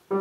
This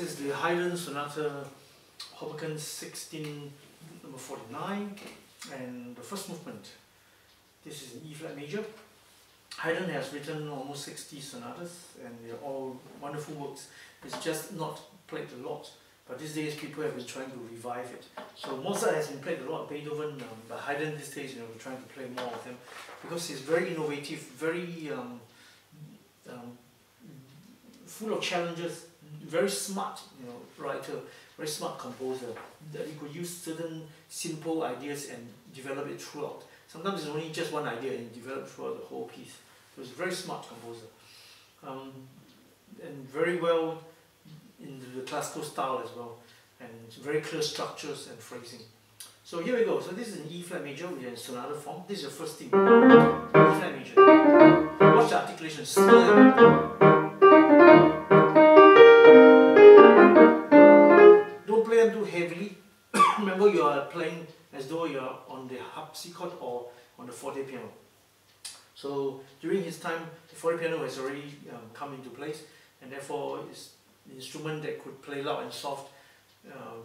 is the Haydn Sonata Hob XVI, number 49, and the first movement. This is in E flat major. Haydn has written almost 60 sonatas, and they're all wonderful works. It's just not played a lot, but these days people have been trying to revive it. So Mozart has been played a lot, Beethoven, but Haydn these days, we're trying to play more of them because he's very innovative, very full of challenges, very smart, writer, very smart composer. That he could use certain simple ideas and develop it throughout. Sometimes it's only just one idea and develop throughout the whole piece. So he's a very smart composer, and very well in the classical style as well, and very clear structures and phrasing. So here we go. So this is in E flat major. We are in sonata form. This is your first theme. E flat major. Watch the articulation. Slow. Don't play them too heavily. Remember, you are playing as though you are on the harpsichord or on the forte piano. So during his time, the forte piano has already come into place, and therefore it's an instrument that could play loud and soft,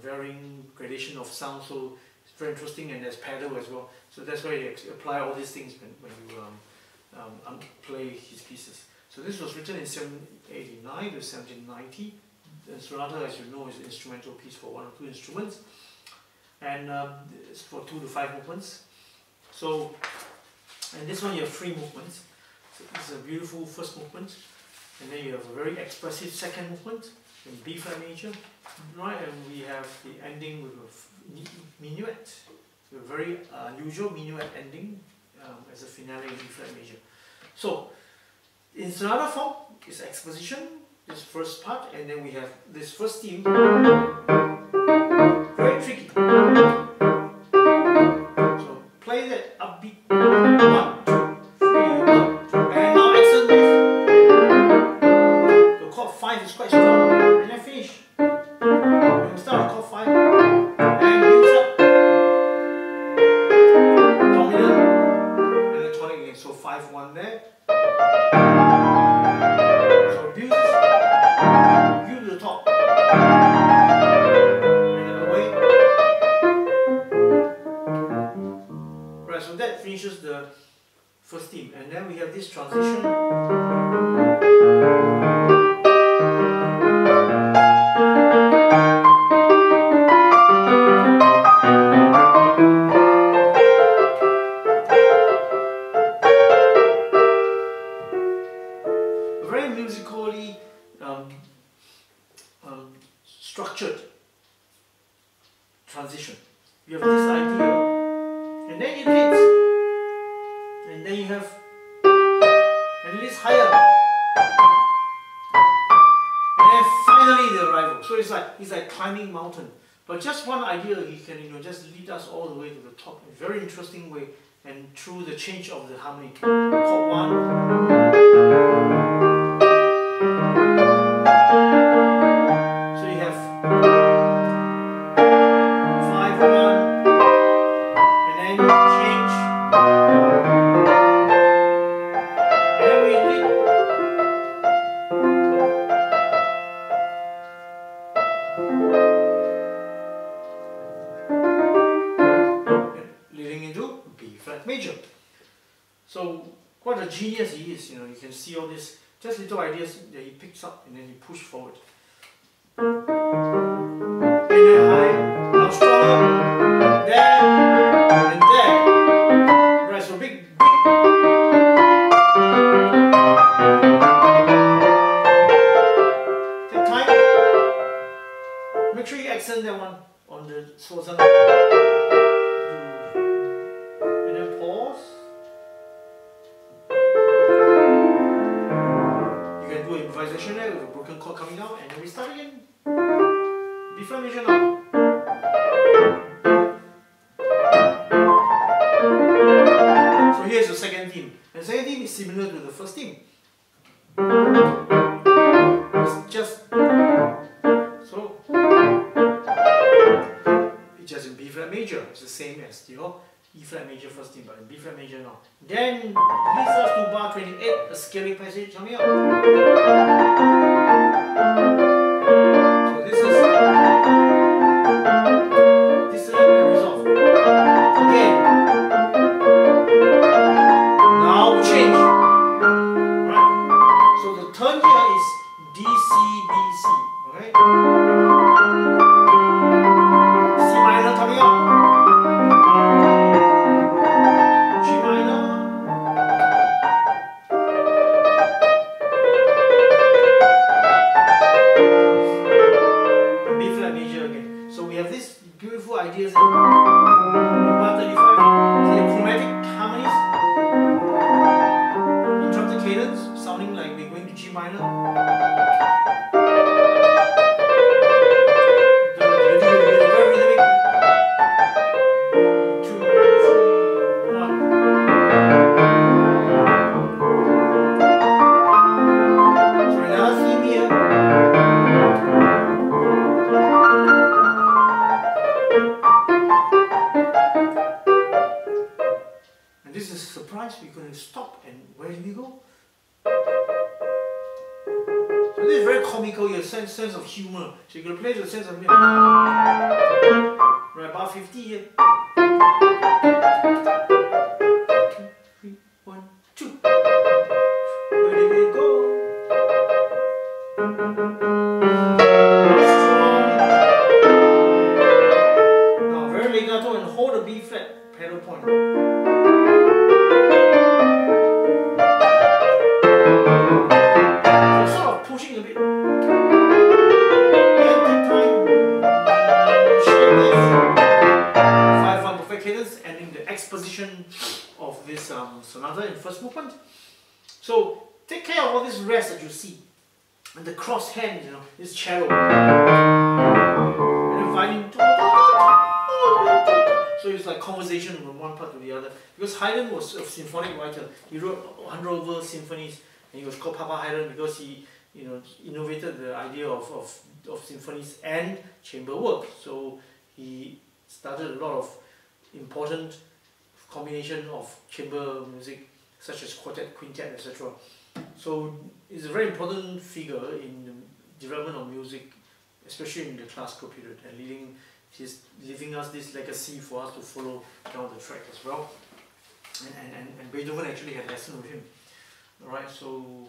varying gradation of sound. So it's very interesting, and there's pedal as well. So that's why you apply all these things when you play his pieces. So this was written in 1789 to 1790. The sonata, as you know, is an instrumental piece for one or two instruments, and it's for 2 to 5 movements. So, and this one you have 3 movements. So this is a beautiful first movement, and then you have a very expressive second movement in B flat major, right? And we have the ending with a minuet, a very unusual minuet ending as a finale in B flat major. So, in sonata form, it's exposition, this first part, and then we have this first theme, very tricky. So play that upbeat, 1, 2, 3, 1, 2, and now accent with the chord 5 is quite strong, and then finish. And we start with chord 5, and builds up, dominant, and the tonic again, so 5, 1 there. So builds you to the top, and then away. Right, so that finishes the first theme, and then we have this transition. A very musically structured transition. You have this idea, and then it hits, and then you have, and it is higher, and then finally the arrival. So it's like climbing mountain. But just one idea, he can just lead us all the way to the top in a very interesting way, and through the change of the harmony. Chord 1. Leading into B flat major. So what a genius he is, you can see all this, just little ideas that he picks up and then he pushes forward. And then high, now stronger, there, and there. Right, so big. Take time. Make sure you accent that one on the Sonata. And then pause. You can do improvisation there with a broken chord coming down, and then we start again. B flat major now. So here's the second theme. And the second theme is similar to the first theme. It's just so. It's just in B flat major. It's the same as your E flat major first theme, but in B flat major now. Then leads us to bar 28, a scaling passage coming up. So this is dissonant and resolved. Again. Now we change. Right? So the turn here is D, C, B, C. Okay? C minor coming up. G minor. And B flat major again. So we have these beautiful ideas in bar 35. See the chromatic harmonies, interrupted cadence, sounding like we're going to G minor. Very rhythmic. 2, 3, 1. So another theme here. And this is a surprise. We're going to stop, and where do we go? So this is very comical, your sense of humor. So you're going to play the sense of humor. Right, bar 50 here. 2, 3, 1, 2. Where did we go? Now very legato and hold the B flat pedal point. Pushing a bit. And take time. Share this. 5-1 perfect cadence, ending the exposition of this sonata in first movement. So take care of all this rest that you see. And the cross hand, you know, this cello. And then violin. So it's like conversation from one part to the other. Because Haydn was a symphonic writer. He wrote 100 over symphonies, and he was called Papa Haydn because he, you know, innovated the idea of symphonies and chamber work. So he started a lot of important combination of chamber music, such as quartet, quintet, etc. So it's a very important figure in the development of music, especially in the classical period, and he's leaving us this legacy for us to follow down the track as well. And Beethoven actually had lessons with him. Alright, so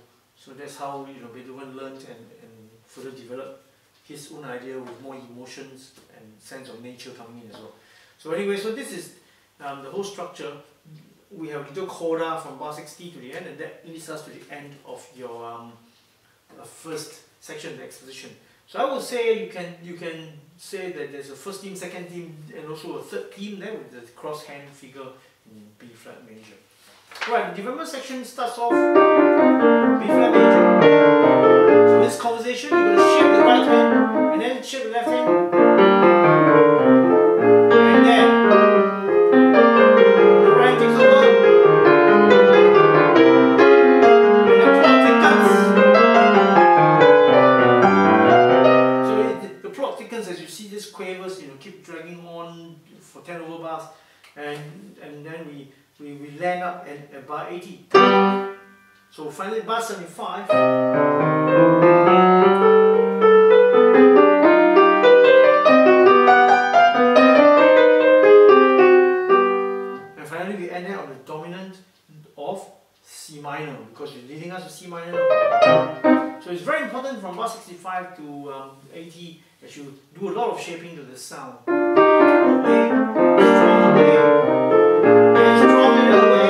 that's how, you know, Beethoven learned and further developed his own idea with more emotions and sense of nature coming in as well. So anyway, so this is the whole structure. We have little coda from bar 60 to the end, and that leads us to the end of your first section, the exposition. So I would say you can say that there's a first theme, second theme, and also a third theme there with the cross hand figure in B flat major. Right, the development section starts off B flat major. So this conversation, you're going to shake the right hand and then shake the left hand, and then the right takes over, and the plot thickens. So the plot thickens as you see this quavers, you know, keep dragging on for 10 over bars, and then we land up at bar 80. So finally bar 75. And finally we end there on the dominant of C minor, because it's leading us to C minor. So it's very important from bar 65 to 80 that you do a lot of shaping to the sound. Away, strong away.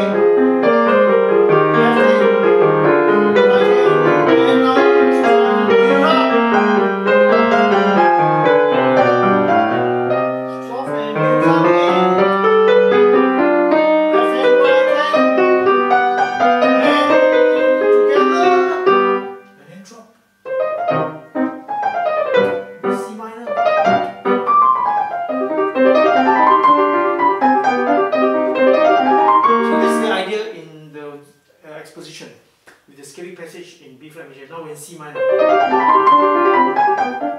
sweeping passage in B flat major. Now we're in C minor.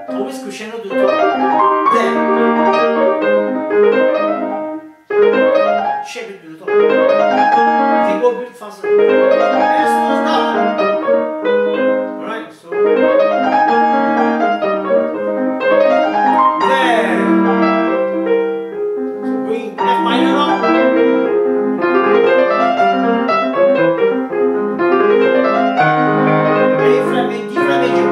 Always crescendo to the top. There. Shape it to the top. You can go a bit faster. And it slows down. Alright, so there. So going F minor now. A flat major, D flat major.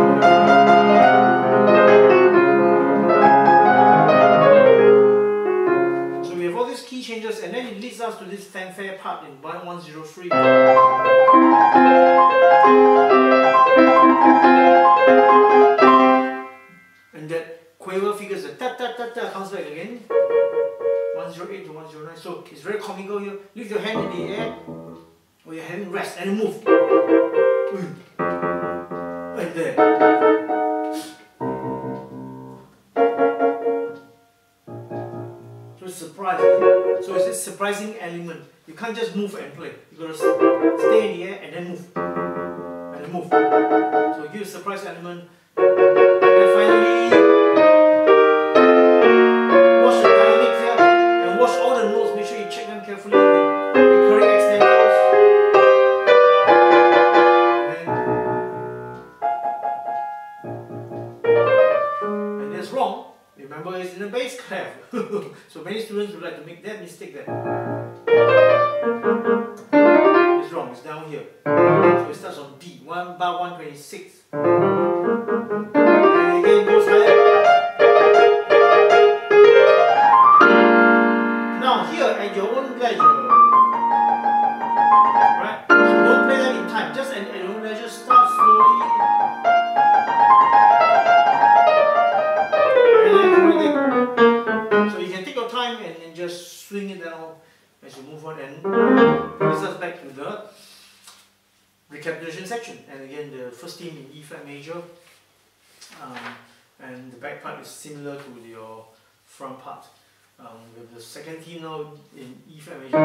So we have all these key changes, and then it leads us to this fanfare part in 103. And that quaver figures the ta ta ta ta comes back again. 108 to 109. So it's very comical here. Lift your hand in the air, or your hand rest and move. And there. So it's surprising. So it's this surprising element. You can't just move and play. You gotta stay in the air and then move. And then move. So it gives a surprise element. And then finally, watch the dynamics here and watch all the notes. Make sure you check them carefully. Recurring extenders. And that's wrong. Remember, it's in the bass clef. So many students would like to make that mistake there. It's wrong, it's down here. So it starts on D, bar 126. And again goes higher. Now here at your own leisure. Right? So don't play them in time, just at your own leisure, start slowly. So you can take your time and then just swing it down as you move on, and brings us back to the recapitulation section. And again, the first theme in E flat major, and the back part is similar to your front part. With the second theme now in E flat major.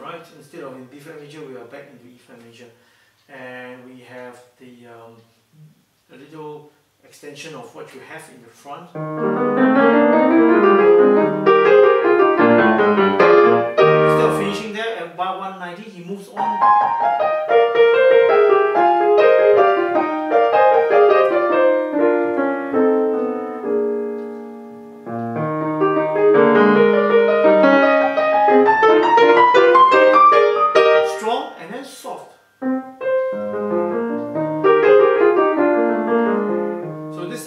Right, instead of in B flat major, we are back into E flat major. And we have the a little extension of what you have in the front. Instead of finishing there at bar 190, he moves on. Strong and then soft.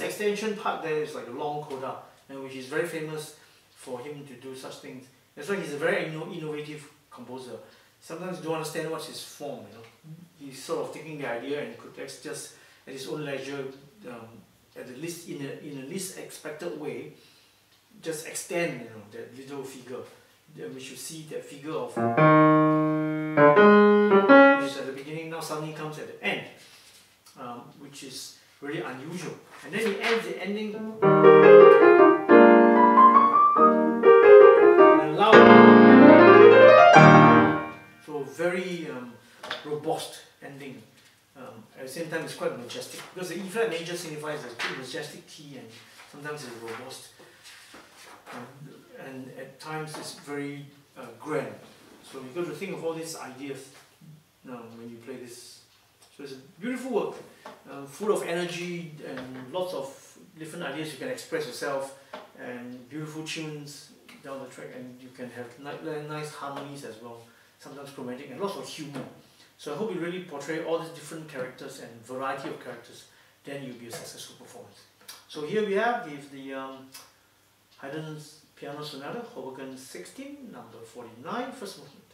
Extension part there is like a long coda, and which is very famous for him to do such things. That's why he's a very innovative composer. Sometimes you don't understand what's his form, you know. He's sort of taking the idea and could just at his own leisure, at the least in a least expected way, just extend, you know, that little figure. Which you see that figure of which is at the beginning, now suddenly comes at the end, which is really unusual. And then he ends the ending loud. So very robust ending. At the same time, it's quite majestic, because the E flat major signifies a pretty majestic key, and sometimes it's robust. And at times it's very grand. So you've got to think of all these ideas when you play this. So it's a beautiful work, full of energy and lots of different ideas you can express yourself, and beautiful tunes down the track, and you can have nice harmonies as well, sometimes chromatic, and lots of humor. So I hope you really portray all these different characters and variety of characters, then you'll be a successful performance. So here we have the Haydn's Piano Sonata, Hob XVI, number 49, first movement.